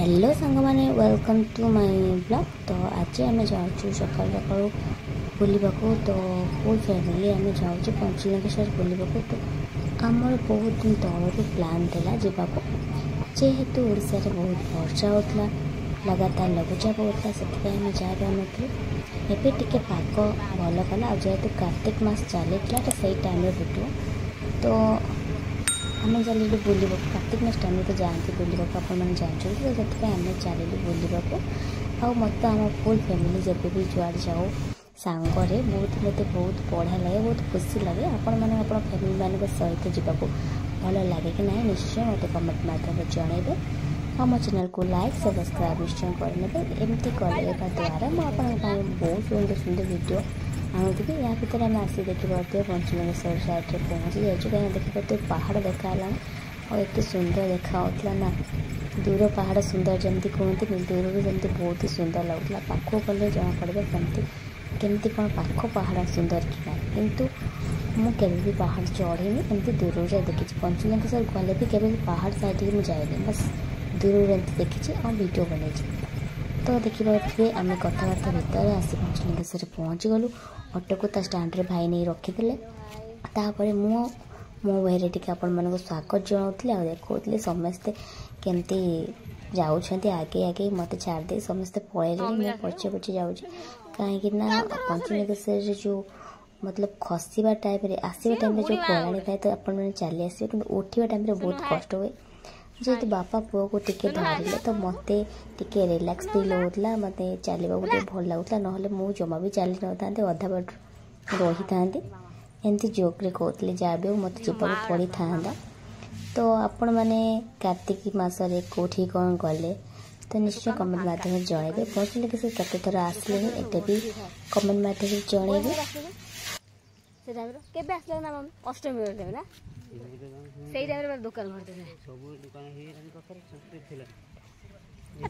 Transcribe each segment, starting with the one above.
Hello सांग मैंने welcome to my blog. तो आज आम जाऊँ सकाल सकाल बुलवा तो फुल फैमिली आम जाऊँ पंचलिंगेश्वर बुलवा। तो आमर बहुत दिन तौर प्लान था जावाक जेहेतु ओडिशा रे बहुत वर्षा होता लगातार लघुचाप होता से आम जापारूँ। एबे टिके पाग भल कला जेहेतु कार्तिक मास चली तो सही टाइम भेटो तो आम चलू बुलवा। कार्तिक मास टाइम तो जाती बुलवा आपने जानते तो से आम चलू बुलवा। आ मत आम फुल फैमिली जब भी जुआड़ जाओ सांगरे बहुत बढ़िया लगे, बहुत खुशी लगे। आपण मैंने फैमिली मान सहित जावाक भल लगे कि ना निश्चय मत कमेंट माध्यम जनइबे। आम चैनल को लाइक सब्सक्राइब निश्चय करने एमती करने द्वारा मुझे बहुत सुंदर सुंदर वीडियो आणुथी। या भितर आम आसी देखिए पंचलिंगेश्वर साइड पहुँची जाइए कहीं देखिए पहाड़ देखा और एत सुंदर देखा ना दूर पहाड़ सुंदर जमी कहते दूर भी जमी बहुत ही सुंदर लगुला। पाखक गले जना पड़े केमती कौन पाख पहाड़ सुंदर कि ना, किंतु मुझे भी पहाड़ चढ़ी एमती दूर जाए देखी। पंचलिंगेश्वर गले भी केवे पहाड़ साइड में जाए बस दूर देखी और वीडियो बन। तो देखिए आम कथबार्ता भितर आसी पंचलिंगेश्वर पहुँची गलु। ऑटो को ता स्टाण्ड रे भाई नहीं रखीदे। तापर मो वे टी आपण स्वागत जनाऊली आ देखा समस्ते केमती जाऊँच आगे आगे मत छाड़दे समस्ते पलैले मुझे पचे पचे जाऊँ कहीं पंचलिंगेश्वर जो मतलब खसवा टाइम आसवा टाइम जो गलाणी थाए तो आपने चली आसवे कि उठा टाइम बहुत कष्ट हुए। जेहेतु बापा पुओ को टिके धरले तो मत टिके रिलैक्स फील होता मत चलवा भल लगुला ना मुझे जमा भी चली न था अधा बाट रही था एमती जोक्रे कहते जहाँ भी मत जावाक पड़ी था। तो आपण मैंने कार्तिक मसरे कौटी कौन गले तो निश्चय कमेंट माध्यम जनइबे। पंचलिंगेश्वर केते थर आसले एटे भी कमेंट माध्यम जनइबे। अष्टमी ना से टाइम दुकान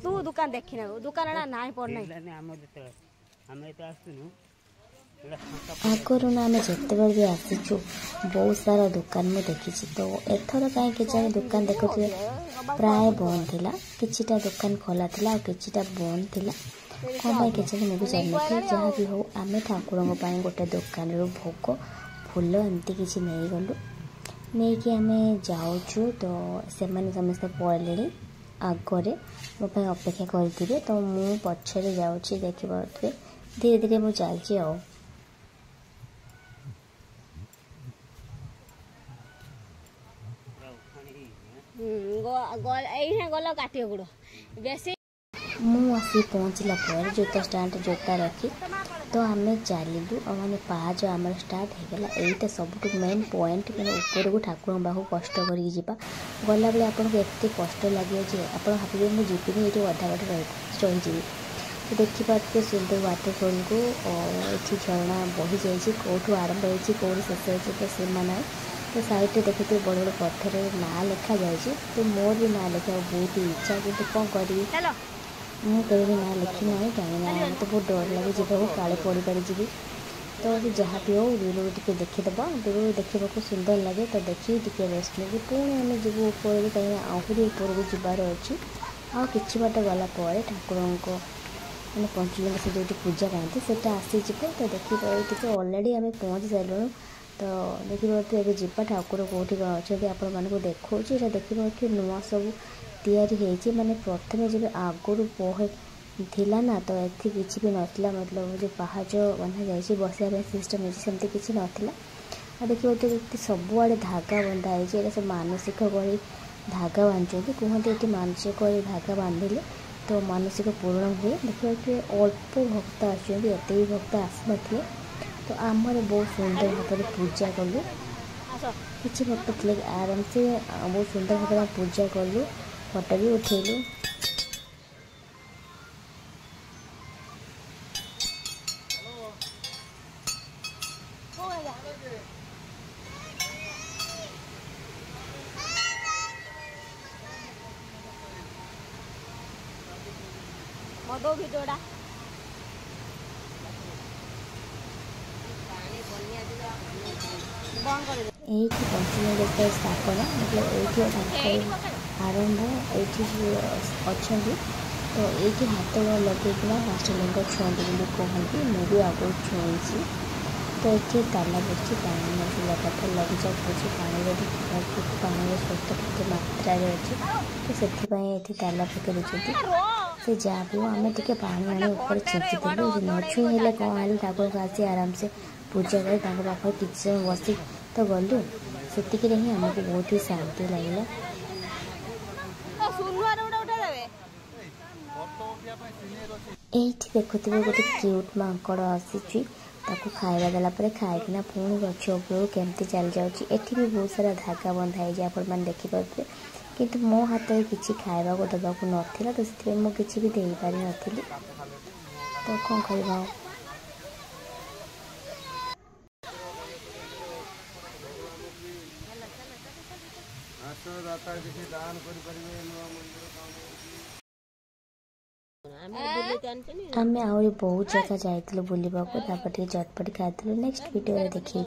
तू दुकान देखी ना दुकान ना पड़ना आगुरी ना आम जिते भी आसीचु बहुत सारा दुकान में देखी। तो एथर कहीं कि दुकान देखुए प्राय बंद थिला, किछिटा दुकान खोला थिला और किछिटा बंद थिला। कौन कि मुझे जानती जहाँ भी हो आम ठाकुर गोटे दुकान रू भोग फूल एमती किसी नहीं गलु नहीं कि आम जाऊँ। तो से समस्ते पड़े आगे मो अपेक्षा करेंगे तो मु पछरे जाऊँगी देखिए धीरे धीरे मुझे चलती आ। गल काट गुड़ बेसी मुझे पहुँचला पर जूता स्टाण्ड जूता रखी तो आम चलू और मैंने पाँच आम स्टार्ट होगा। यहीटा सब मेन पॉइंट कि ऊपर को ठाकुर पाक कष्ट कर गला बेले आपको एत कष्ट लगे आप भावे मुझे जीविनी ये अधा बाट रही। तो देखिए सुंदर वाटरफॉल को ये झरना बही जाइए कौटू आरंभ होती कौट शेष होती तो सीमा ना। तो साइड देखते बड़ बड़ पत्थर ना लिखा जाए तो मोर भी ना लिखा बहुत इच्छा कि कौन करी मुझे भी ना लिखी ना कहीं मत बहुत डर लगे जावाक काले पड़ पारि जी। तो जहाँ भी हो दूर टे देखीदब दूर देखा सुंदर लगे तो देखिए टे रेस्ट लगे पुणी आम जीव ऊपर कहीं आहरी ऊपर को जबार अच्छी आ कि बाट गलापर ठाकुर मैंने पंचलिंगेश्वर जो पूजा करती से आसीज। तो देखिए अलरेडी आम पहुँची सारूँ। तो देखिए ये जीवा ठाकुर कौटी कौन अच्छे आपण देखा देखिए नुआ सब या माने प्रथम जब आगुरी बहे थिला ना तो ये किसी भी नाला मतलब जो पहाच बंधा जाए बसाई सिस्टम सेमती किसी नाला। देखिए सबुआड़े धागा बंधा है सब मानसिक कर धागा बांधते कहते ये मानसिक कर धागा बांधिले तो मानसिक पूर्ण हुए। देखिए अल्प भक्त आते भी भक्त आसी न तो आमर बहुत सुंदर भाव पूजा कलु किसी भक्त थे आराम से बहुत सुंदर भाव पूजा कलु फोटो भी उठेलु। मदो भी जोड़ा पंचलिंगेश्वर स्थापना मतलब ये आरंभ ये अच्छा तो ये हाथ गोड़ लगेगा अष्टलिंग छुँटी बोली कहती मुझे आगे छुई तो ये ताला पड़ी पानी में लगातार लघुचाप हो पानी स्रोत केते मात्रा अच्छी तो से ताला पकड़ देते से जहाँ भी हो आम टे पानी आने ऊपर छिंचीदेलु न छुई हेले कौन है ठाकुर को आसी आराम से पूजा कर पाखे किसी समय बस तो गलु से ही आमको बहुत ही शांति लगे। ये देखुए गोटे क्यूट माकड़ आसी खाଇବା देला खाईकिना पुणी गछ उपरू केमती चली जाऊँगी भी बहुत सारा धागा बंधाई आप देखिपे किंतु मो हाथ में किसी खावा देवाक नाला तो से मुझे भी दे पारि नी तो कौन कर आम आहरी बहुत जगह जाइलु बुलवाक झटपट खाई नेक्स्ट वीडियो देखिए।